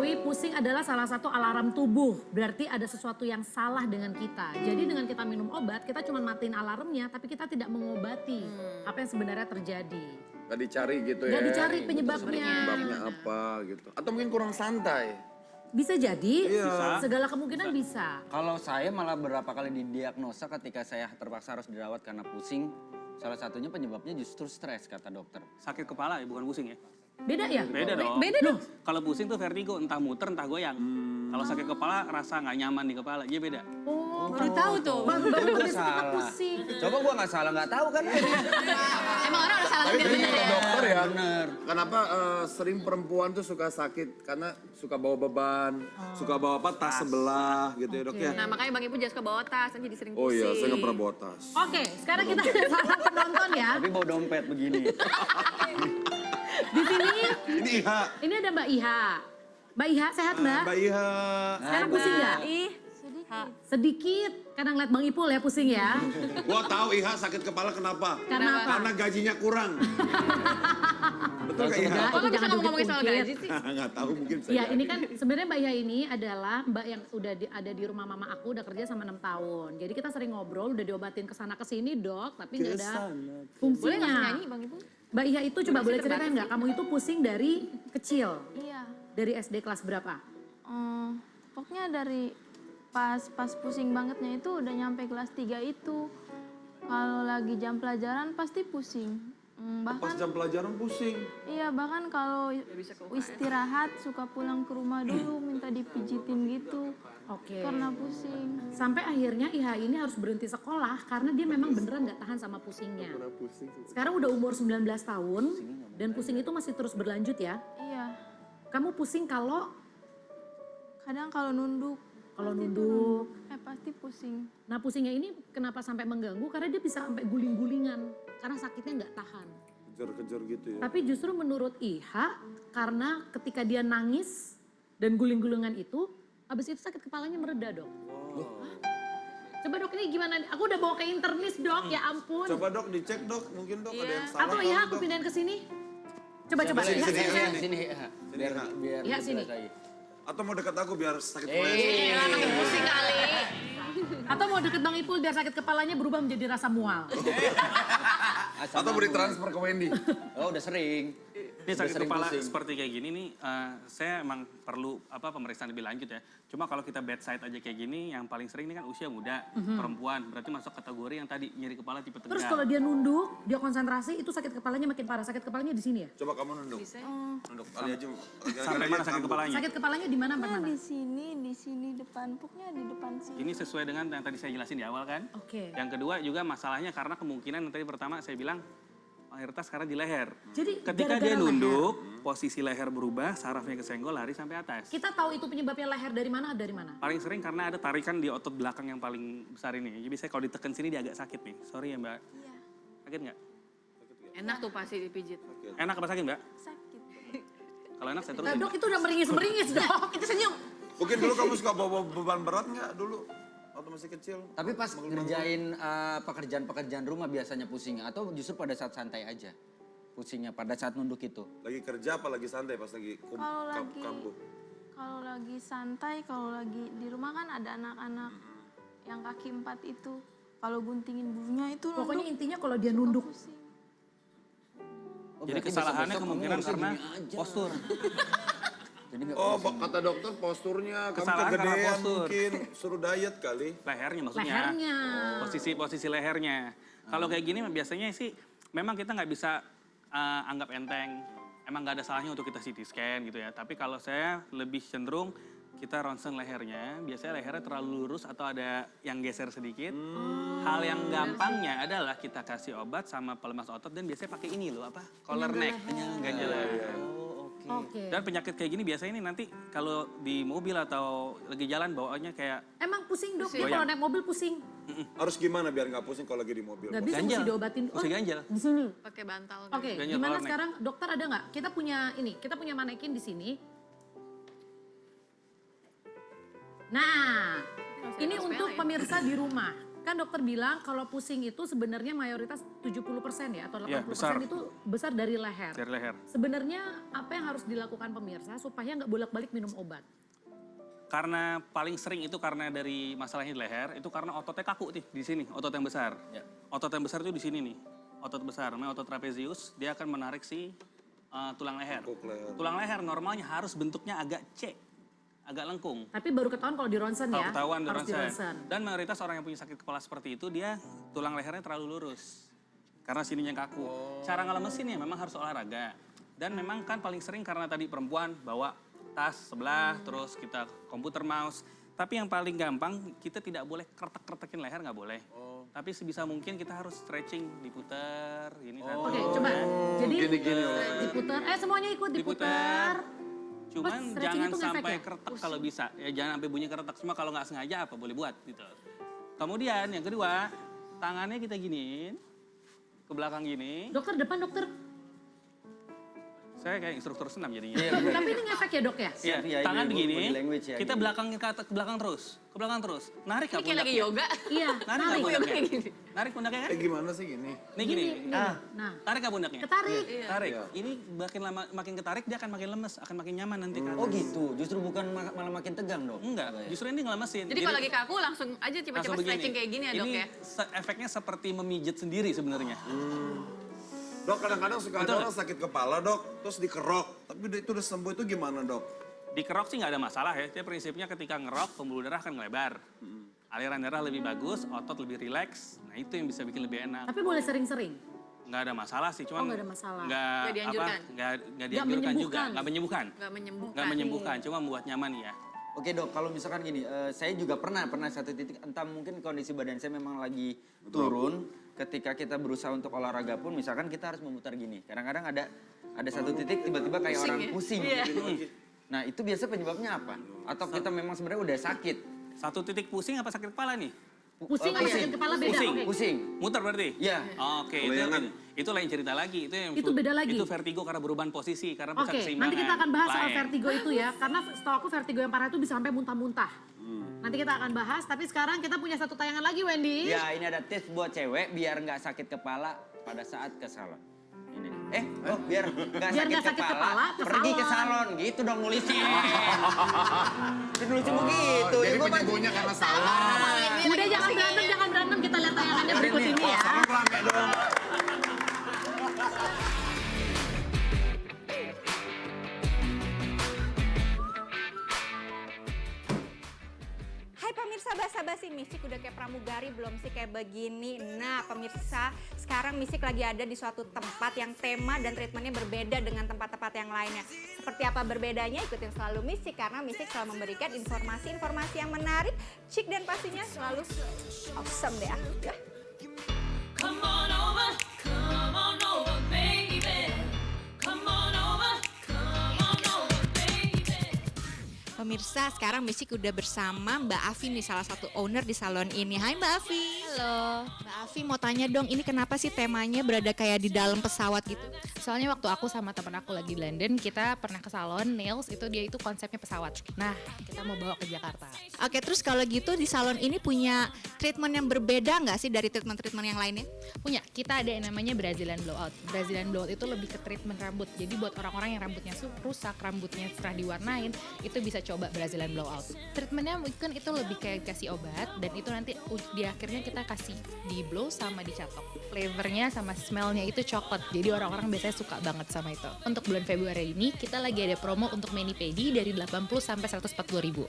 ketahui pusing adalah salah satu alarm tubuh. Berarti ada sesuatu yang salah dengan kita. Jadi dengan kita minum obat, kita cuma matiin alarmnya, tapi kita tidak mengobati apa yang sebenarnya terjadi. Gak dicari gitu ya. Gak dicari penyebabnya. Penyebabnya apa gitu. Atau mungkin kurang santai. Bisa jadi, Bisa. segala kemungkinan bisa. Kalau saya malah berapa kali didiagnosa ketika saya terpaksa harus dirawat karena pusing. Salah satunya penyebabnya justru stres kata dokter. Sakit kepala ya, bukan pusing ya? Beda ya? Beda dong. Beda dong. Kalau pusing tuh vertigo, entah muter, entah goyang. Kalau sakit kepala, rasa nggak nyaman di kepala, iya beda. Oh, Baru tahu tuh. baru Gua habis kita salah. pusing. Coba gua nggak salah, nggak tahu kan? Emang orang udah salah Tapi lihat tadi kata dokter ya, Bener. kenapa sering perempuan tuh suka sakit? Karena suka bawa beban. Suka bawa apa tas sebelah gitu ya dok ya. Nah makanya Bang Ibu jangan suka bawa tas, jadi sering Oh pusing. iya, saya nggak pernah bawa tas. Oke, sekarang kita sama penonton ya. Tapi bawa dompet begini. Di sini, Ini Iha. ini ada Mbak Iha. Mbak Iha, sehat Mbak? Mbak Iha. Sekarang pusing nggak? Ih, Sedikit. Kadang ngeliat Bang Ipul ya pusing ya. Gua tahu Iha sakit kepala kenapa? Karena apa? Karena gajinya kurang. Betul gak Iha? kok nggak bisa jangan ngomongin soal ungkit-ungkit. gaji sih? Nggak tahu mungkin bisa Ya jadi. ini kan sebenarnya Mbak Iha ini adalah Mbak yang udah ada di rumah mama aku udah kerja sama 6 tahun. Jadi kita sering ngobrol, udah diobatin kesana kesini dok, tapi nggak ada Boleh nggak fungsinya. nyanyi Bang Ibu? Mbak Iha itu coba boleh ceritain nggak? Kamu itu pusing dari kecil, Iya, dari SD kelas berapa? pokoknya dari pas pusing bangetnya itu udah nyampe kelas 3 itu. Kalau lagi jam pelajaran pasti pusing. Pas Bahkan jam pelajaran pusing. iya, bahkan kalau istirahat suka pulang ke rumah dulu minta dipijitin gitu Oke. karena pusing. Sampai akhirnya Iha ini harus berhenti sekolah karena dia memang beneran nggak tahan sama pusingnya. Sekarang udah umur 19 tahun dan pusing itu masih terus berlanjut ya. Iya, Kamu pusing kalau kadang kalau nunduk pasti pasti pusing. Nah pusingnya ini kenapa sampai mengganggu? Karena dia bisa sampai guling-gulingan karena sakitnya nggak tahan. Kejar-kejar gitu ya. Tapi justru menurut Iha karena ketika dia nangis dan guling-gulingan itu, habis itu sakit kepalanya mereda dok. Coba dok ini gimana? Aku udah bawa ke internis dok, ya ampun. Coba dok dicek dok, mungkin dok ada yang salah. Atau kali, ya aku Dok. pindahin ke sini. Coba Iha. sini, Sini. Sini, biar Iya, sini. Atau mau dekat aku biar sakit kepala. Iya, makin pusing kali. Atau mau deket Bang Ipul biar sakit kepalanya berubah menjadi rasa mual. Atau beri transfer ke Wendy. Oh udah sering. Ini Udah sakit sering kepala pusing. seperti kayak gini nih, saya emang perlu pemeriksaan lebih lanjut ya. Cuma kalau kita bedside aja kayak gini, yang paling sering ini kan usia muda, perempuan. Berarti masuk kategori yang tadi nyeri kepala tipe Terus tegang. kalau dia nunduk, dia konsentrasi itu sakit kepalanya makin parah. Sakit kepalanya di sini ya? Coba kamu nunduk. Nunduk kali aja. Sampai mana sakit kepalanya? Sakit kepalanya di mana? Nah, Mana? di sini depan, pokoknya di depan sini. Ini sesuai dengan yang tadi saya jelasin di awal kan. Oke. Yang kedua juga masalahnya karena kemungkinan yang tadi pertama saya bilang mayoritas karena di leher. Jadi Ketika gara-gara dia leher. nunduk, posisi leher berubah, sarafnya kesenggol, lari sampai atas. Kita tahu itu penyebabnya leher dari mana? Dari mana? Paling sering karena ada tarikan di otot belakang yang paling besar ini. Jadi biasanya kalau ditekan sini dia agak sakit nih. Sorry ya Mbak. Iya, Sakit nggak? Enak tuh pasti dipijit. Enak apa sakit Mbak? sakit. Kalau enak saya Nah, terusin. dok itu udah meringis-meringis dok. Itu senyum. Mungkin dulu kamu suka bawa beban berat nggak dulu? Waktu masih kecil? Tapi pas ngerjain pekerjaan-pekerjaan rumah biasanya pusingnya atau justru pada saat santai aja pusingnya pada saat nunduk itu? Lagi kerja apa lagi santai pas lagi kampung? Kalau lagi santai, kalau lagi di rumah kan ada anak-anak yang kaki 4 itu. Kalau guntingin bulunya itu Pokoknya nunduk, intinya kalau dia nunduk. pusing. Oh, Jadi berarti kesalahannya besok-besok kamu kemungkinan harusnya karena gini aja. postur. Jadi nggak Oh, pusing. kata dokter posturnya kamu Kesalahan karena kegedean postur. mungkin suruh diet kali. Lehernya maksudnya. Lehernya. Posisi lehernya. Kalau kayak gini biasanya sih memang kita nggak bisa anggap enteng. Emang nggak ada salahnya untuk kita CT scan gitu ya. Tapi kalau saya lebih cenderung kita ronsen lehernya. Biasanya lehernya terlalu lurus atau ada yang geser sedikit. Hal yang gampangnya adalah kita kasih obat sama pelemas otot dan biasanya pakai ini loh apa? Collar neck. Ganjel leher. Oke. Dan penyakit kayak gini biasanya ini nanti kalau di mobil atau lagi jalan bawaannya kayak Emang pusing dok, dia Goyang. kalau naik mobil pusing. Harus gimana biar nggak pusing kalau lagi di mobil? Gak bisa ganjel. mesti diobatin. Mesti ganjel. Di sini. Pakai bantal. Oke, Ganjel gimana collar neck. sekarang dokter ada nggak? Kita punya manekin di sini. Nah, ini untuk pemirsa di rumah. kan dokter bilang kalau pusing itu sebenarnya mayoritas 70% ya atau 80% Iya, besar. itu besar dari leher. Dari leher. Sebenarnya apa yang harus dilakukan pemirsa supaya nggak bolak-balik minum obat? Karena paling sering itu karena dari masalahnya di leher, itu karena ototnya kaku nih di sini, otot yang besar. Ya. Otot yang besar itu di sini nih, otot besar, namanya otot trapezius, dia akan menarik si tulang leher. Tulang leher normalnya harus bentuknya agak C, agak lengkung. Tapi baru ketahuan kalau di ronsen Kalau ya, ketahuan di harus di ronsen. ronsen. Dan mayoritas orang yang punya sakit kepala seperti itu, dia tulang lehernya terlalu lurus. Karena sininya kaku. Cara ngelemesinnya memang harus olahraga. Dan memang kan paling sering karena tadi perempuan bawa tas sebelah, terus kita komputer mouse. Tapi yang paling gampang, kita tidak boleh kretek-kretekin leher, nggak boleh. Tapi sebisa mungkin kita harus stretching, diputer, gini satu. Oke, coba. Jadi Gini-gini. diputer, semuanya ikut diputer. Cuman Pas stretching jangan itu ngefek sampai ya? kretek kalau bisa. Ya jangan sampai bunyi kretek. Cuma kalau nggak sengaja apa boleh buat gitu. Kemudian yang kedua, tangannya kita giniin ke belakang gini. Dokter depan dokter. Saya kayak instruktur senam jadinya. Tapi ini ngefek ya dok ya? Iya, Ya, tangan ibu, begini, body language ya, kita gini. belakang ke belakang terus, ke belakang terus. Narik Ini nggak kayak lagi pundaknya? yoga. Iya, Narik nggak narik. pundaknya? kayak gini. Narik pundaknya kan? Gimana sih gini? Nih gini. Nah, Tarik nggak pundaknya? ketarik. Tarik. Ini makin lama makin ketarik dia akan makin lemes, akan makin nyaman nanti kan. Oh gitu, justru bukan malah makin tegang dong? Enggak, justru ini ngelemesin. Jadi kalau lagi kaku langsung aja langsung coba-coba begini. stretching kayak gini ya dok Ini ya. efeknya seperti memijit sendiri sebenarnya. Dok, kadang-kadang suka ada Betul. orang sakit kepala, Dok, terus dikerok. Tapi itu udah sembuh, itu gimana, Dok? Dikerok sih nggak ada masalah ya. Dia prinsipnya ketika ngerok pembuluh darah akan ngelebar. Aliran darah lebih bagus, otot lebih rileks. Nah itu yang bisa bikin lebih enak. Tapi boleh sering-sering. Nggak ada masalah sih, cuman nggak ada masalah. Nggak dianjurkan. nggak dianjurkan juga, menyembuhkan. nggak menyembuhkan. Nggak menyembuhkan. Nggak menyembuhkan, cuma membuat nyaman ya. Oke dok, kalau misalkan gini, saya juga pernah satu titik, entah mungkin kondisi badan saya memang lagi turun, ketika kita berusaha untuk olahraga pun, misalkan kita harus memutar gini. Kadang-kadang ada satu titik tiba-tiba kayak Pusing orang ya? pusing. Iya. Nah itu biasa penyebabnya apa? Atau kita memang sebenarnya udah sakit? Satu titik pusing apa sakit kepala nih? Pusing sama sakit kepala beda. Pusing. Oke. Pusing. Muter berarti? Iya. Oke, Goyangan. itu lain cerita lagi. Itu beda lagi? Itu vertigo karena perubahan posisi, karena pusat Oke, keseimbangan. nanti kita akan bahas soal Lain. vertigo itu ya. Karena setahu aku vertigo yang parah itu bisa sampai muntah-muntah. Nanti kita akan bahas, tapi sekarang kita punya satu tayangan lagi Wendy. Ya ini ada tips buat cewek biar nggak sakit kepala pada saat ke salon. Ini nih. Biar nggak Biar sakit, nggak sakit kepala, ke pergi ke salon. salon. Gitu dong nulisnya. Nulisnya begitu. Jadi Ya, gua penyembuhnya karena salah. Udah jangan berantem, kita lihat tayangannya berikut ini ya. Rame dong. Hai pemirsa basa-basi, Misik udah kayak pramugari belum sih kayak begini? Nah pemirsa, sekarang Misik lagi ada di suatu tempat yang tema dan treatmentnya berbeda dengan tempat-tempat yang lainnya. Seperti apa berbedanya? Ikutin selalu Misik karena Misik selalu memberikan informasi-informasi yang menarik, chic dan pastinya selalu awesome deh. Ya. Come on over, baby. Come on over, baby. Pemirsa, sekarang Misik udah bersama Mbak Afi nih, salah satu owner di salon ini. Hai Mbak Afi. Halo. Mbak Afi mau tanya dong, ini kenapa sih temanya berada kayak di dalam pesawat gitu? Soalnya waktu aku sama temen aku lagi di London, kita pernah ke salon nails, itu dia itu konsepnya pesawat. Nah, kita mau bawa ke Jakarta. Oke, terus kalau gitu di salon ini punya treatment yang berbeda nggak sih dari treatment-treatment yang lainnya? Punya, kita ada yang namanya Brazilian blowout. Brazilian blowout itu lebih ke treatment rambut. Jadi buat orang-orang yang rambutnya rusak, rambutnya pernah diwarnain, itu bisa coba Brazilian blowout. Treatmentnya mungkin itu lebih kayak kasih obat, dan itu nanti di akhirnya kita kasih di blow sama dicatok. Flavornya sama smellnya itu coklat, jadi orang-orang biasanya suka banget sama itu. Untuk bulan Februari ini, kita lagi ada promo untuk mani pedi dari 80 sampai 140 ribu.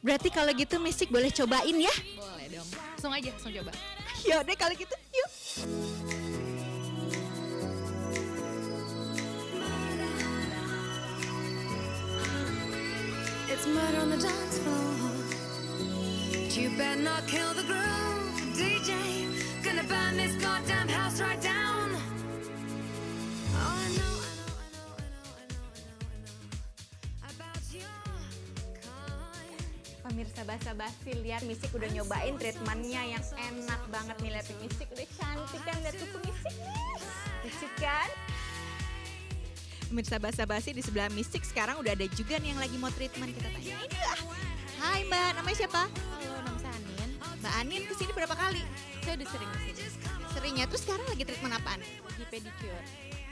Berarti kalau gitu Misik boleh cobain ya? Boleh dong, langsung aja, langsung coba. Yaudah kalau gitu, yuk. It's murder on the dance floor. But you better not kill the groove, DJ. Gonna burn this goddamn house right down. Oh, I know about your kind. Pemirsa basa-basi, lihat Misik udah nyobain treatmentnya yang enak banget nih. Lihat Misik udah cantik kan, lihat kuku Misik. Lucu kan? Pemirsa basa-basi, di sebelah Misik sekarang udah ada juga nih yang lagi mau treatment. Kita tanya ini lah. Hai Mbak, namanya siapa? Halo, nama saya Anin. Mbak Anin kesini berapa kali? Saya udah sering di sini. Seringnya, terus sekarang lagi treatment apaan? Di pedicure.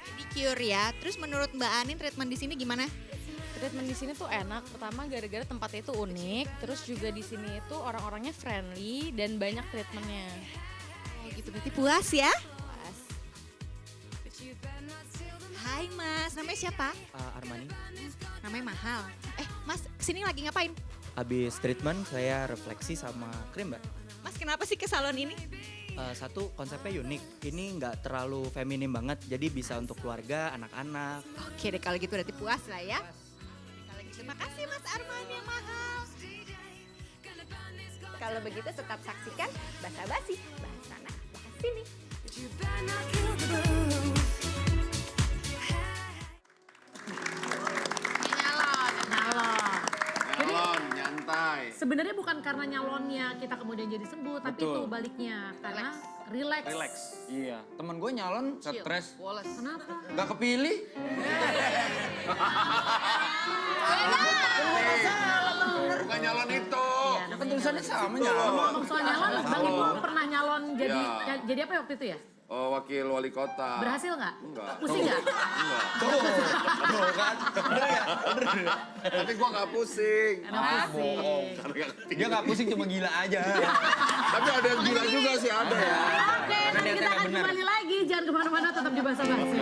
Pedicure ya. Terus menurut Mbak Anin treatment di sini gimana? Treatment di sini tuh enak. Pertama gara-gara tempatnya itu unik, terus juga di sini itu orang-orangnya friendly dan banyak treatmentnya. Oh gitu, berarti puas ya? Pas. Hai Mas, namanya siapa? Armani. Namanya mahal. Mas kesini lagi ngapain? Habis treatment saya refleksi sama krim, Mbak. Mas kenapa sih ke salon ini? Satu, konsepnya unik. Ini nggak terlalu feminim banget, jadi bisa untuk keluarga, anak-anak. Oke deh kalau gitu berarti puas lah ya. Kalau gitu makasih Mas Arman yang mahal. Kalau begitu tetap saksikan Basa Basi, bahas sana, bahas sini. You better not kill the groove. Nyalon. Jadi Nyalon, nyantai. sebenarnya bukan karena nyalonnya kita kemudian jadi sembuh, tapi Betul. itu baliknya karena relax. Relax. Iya, temen gue nyalon stres. Kenapa? Gak kepilih. Bukan nyalon itu. Iya, Kan tulisannya sama Itu nyalon. loh. Ngomong soal nyalon, Bang Ibu pernah nyalon jadi Ya. jadi apa waktu itu ya? Oh, wakil wali kota. Berhasil nggak? Enggak. Pusing nggak? Enggak. Tuh kan. Tapi gua nggak pusing. Nggak pusing. Karena nggak kepilih. Dia gak pusing cuma gila aja. Tapi ada yang gila juga sih, ada ya. Oke, nanti niatnya kita akan benar. kembali lagi. Jangan kemana-mana, tetap di Basa Basi.